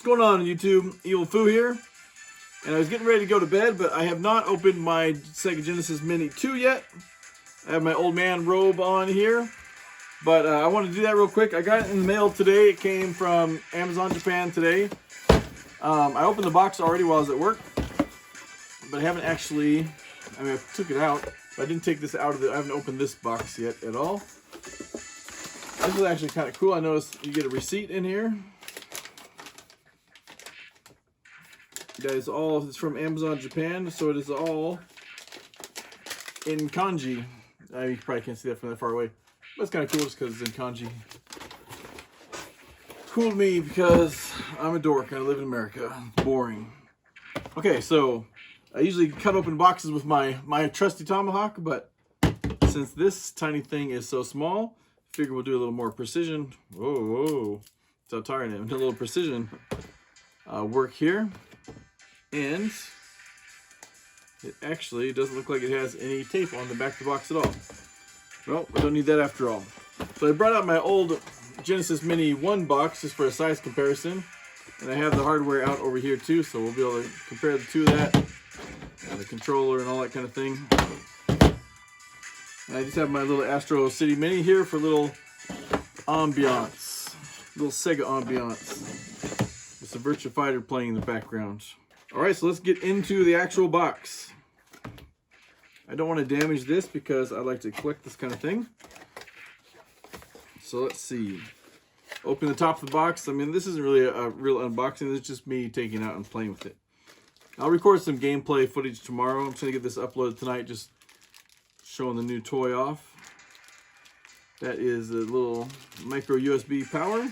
What's going on YouTube? Evil Foo here. And I was getting ready to go to bed, but I have not opened my Sega Genesis Mini 2 yet. I have my old man robe on here. But I want to do that real quick. I got it in the mail today. It came from Amazon Japan today. I opened the box already while I was at work. But I haven't actually, I took it out. But I didn't take this out of I haven't opened this box yet at all. This is actually kind of cool. I noticed you get a receipt in here. That is all, it's from Amazon Japan, so it is all in kanji. You probably can't see that from that far away. But it's kind of cool just because it's in kanji. Cool me because I'm a dork and I live in America. It's boring. Okay, so I usually cut open boxes with my trusty tomahawk, but since this tiny thing is so small, I figure we'll do a little more precision. Whoa, that's how tired I am. Do a little precision work here. And it actually doesn't look like it has any tape on the back of the box at all. Well, we don't need that after all. So I brought out my old Genesis Mini 1 box just for a size comparison. And I have the hardware out over here too, so we'll be able to compare the two of that. And the controller and all that kind of thing. And I just have my little Astro City Mini here for a little ambiance. Little Sega ambiance. With the Virtua Fighter playing in the background. Alright, so let's get into the actual box. I don't want to damage this because I like to collect this kind of thing. So let's see. Open the top of the box. I mean, this isn't really a real unboxing. It's just me taking it out and playing with it. I'll record some gameplay footage tomorrow. I'm trying to get this uploaded tonight, just showing the new toy off. That is a little micro USB power.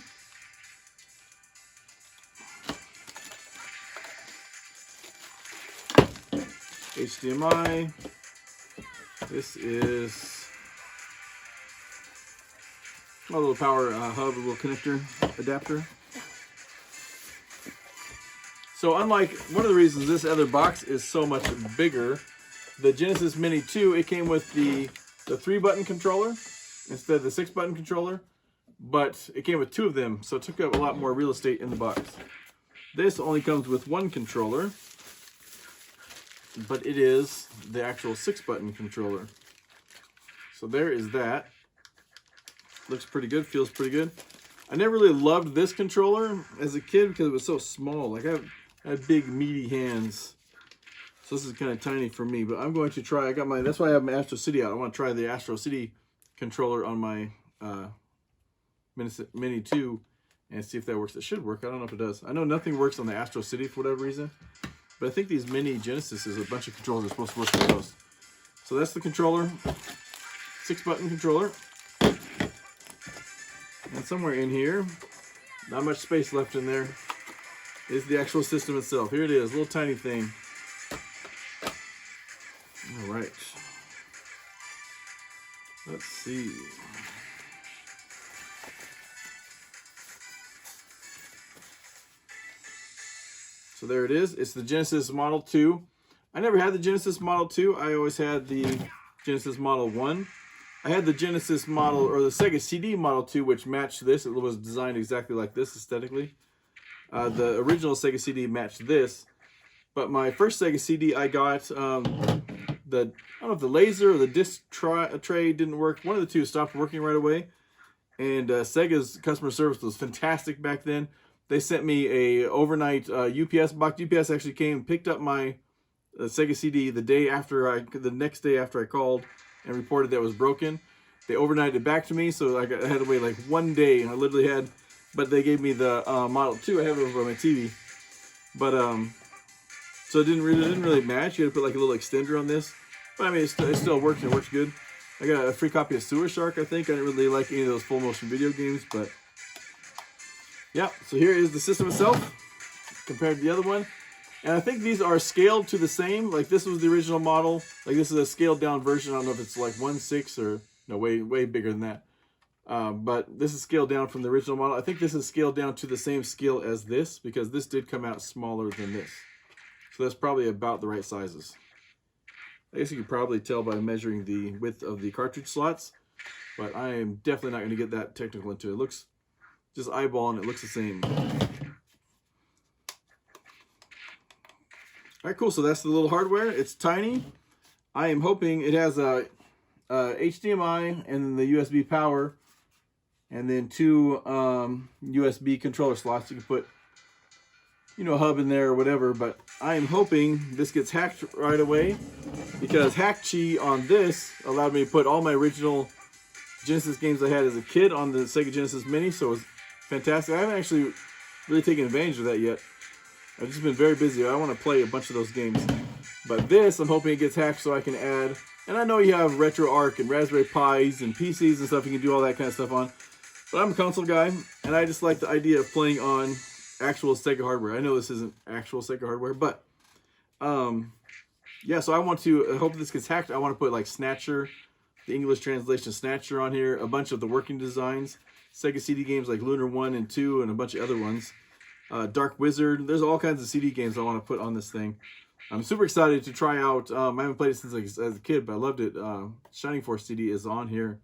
HDMI. This is my little power hub, a little connector adapter. So unlike one of the reasons this other box is so much bigger, the Genesis Mini 2, it came with the 3-button controller instead of the 6-button controller, but it came with 2 of them, so it took up a lot more real estate in the box. This only comes with 1 controller, but it is the actual 6-button controller. So there is that. Looks pretty good, feels pretty good. I never really loved this controller as a kid because it was so small. Like I have big meaty hands. So this is kind of tiny for me, but I'm going to try, that's why I have my Astro City out. I want to try the Astro City controller on my Mini 2 and see if that works. It should work, I don't know if it does. I know nothing works on the Astro City for whatever reason. But I think these mini Genesis is a bunch of controllers are supposed to work with those. So that's the controller, 6-button controller. And somewhere in here, not much space left in there, is the actual system itself. Here it is, little tiny thing. All right. Let's see. So there it is. It's the Genesis Model 2. I never had the Genesis Model 2. I always had the Genesis Model 1. I had the Genesis Model, or the Sega CD Model 2, which matched this. It was designed exactly like this aesthetically. The original Sega CD matched this. But my first Sega CD, I got I don't know if the laser or the disc tray didn't work. One of the two stopped working right away. And Sega's customer service was fantastic back then. They sent me a overnight UPS box. UPS actually came and picked up my Sega CD the next day after I called and reported that it was broken. They overnighted it back to me, so I had to wait like 1 day. I literally had, but they gave me the Model 2. I have it over on my TV. But so it didn't really match. You had to put like a little extender on this. But I mean, it still works and it works good. I got a free copy of Sewer Shark. I think I didn't really like any of those full motion video games, but. Yeah, so here is the system itself compared to the other one. And I think these are scaled to the same. Like this was the original model. Like this is a scaled down version. I don't know if it's like 1/6 or no, way bigger than that. But this is scaled down from the original model. I think this is scaled down to the same scale as this because this did come out smaller than this. So that's probably about the right sizes. I guess you could probably tell by measuring the width of the cartridge slots. But I am definitely not going to get that technical into it. It looks just eyeballing, it looks the same. All right, cool. So that's the little hardware. It's tiny. I am hoping it has a HDMI and the USB power, and then 2 USB controller slots. You can put, you know, a hub in there or whatever. But I am hoping this gets hacked right away, because HackChi on this allowed me to put all my original Genesis games I had as a kid on the Sega Genesis Mini. So it was fantastic. I haven't actually really taken advantage of that yet. I've just been very busy. I want to play a bunch of those games. But this, I'm hoping it gets hacked so I can add. And I know you have RetroArch and Raspberry Pis and PCs and stuff. You can do all that kind of stuff on. But I'm a console guy, and I just like the idea of playing on actual Sega hardware. I know this isn't actual Sega hardware, but yeah. So I want to hope this gets hacked. I want to put like Snatcher, the English translation Snatcher on here. A bunch of the working designs, Sega CD games like Lunar 1 and 2, and a bunch of other ones. Dark Wizard. There's all kinds of CD games I want to put on this thing. I'm super excited to try out. I haven't played it since like, as a kid, but I loved it. Shining Force CD is on here,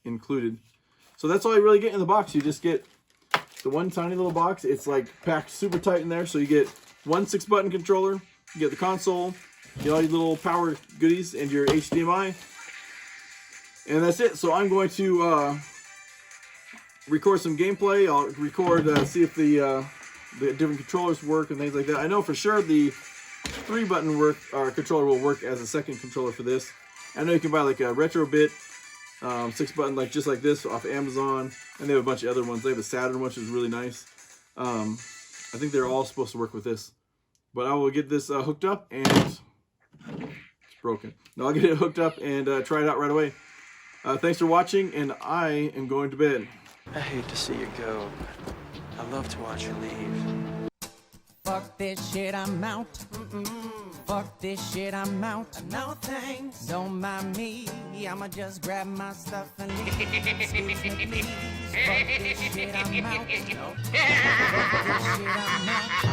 included. So that's all you really get in the box. You just get the one tiny little box. It's like packed super tight in there. So you get one 6-button controller. You get the console. You get all your little power goodies and your HDMI. And that's it. So I'm going to record some gameplay. I'll record, see if the different controllers work and things like that. I know for sure the 3-button controller will work as a second controller for this. I know you can buy like a Retrobit 6-button, like just like this, off Amazon, and they have a bunch of other ones. They have a Saturn, which is really nice. I think they're all supposed to work with this, but I will get this hooked up, and it's broken. No, I'll get it hooked up and try it out right away. Thanks for watching, and I am going to bed. I hate to see you go, but I love to watch you leave. Fuck this shit, I'm out. Fuck this shit, I'm out. No thanks. Don't mind me. I'ma just grab my stuff and leave. Excuse me, please. Fuck this shit, I'm out. Fuck this shit, I'm out.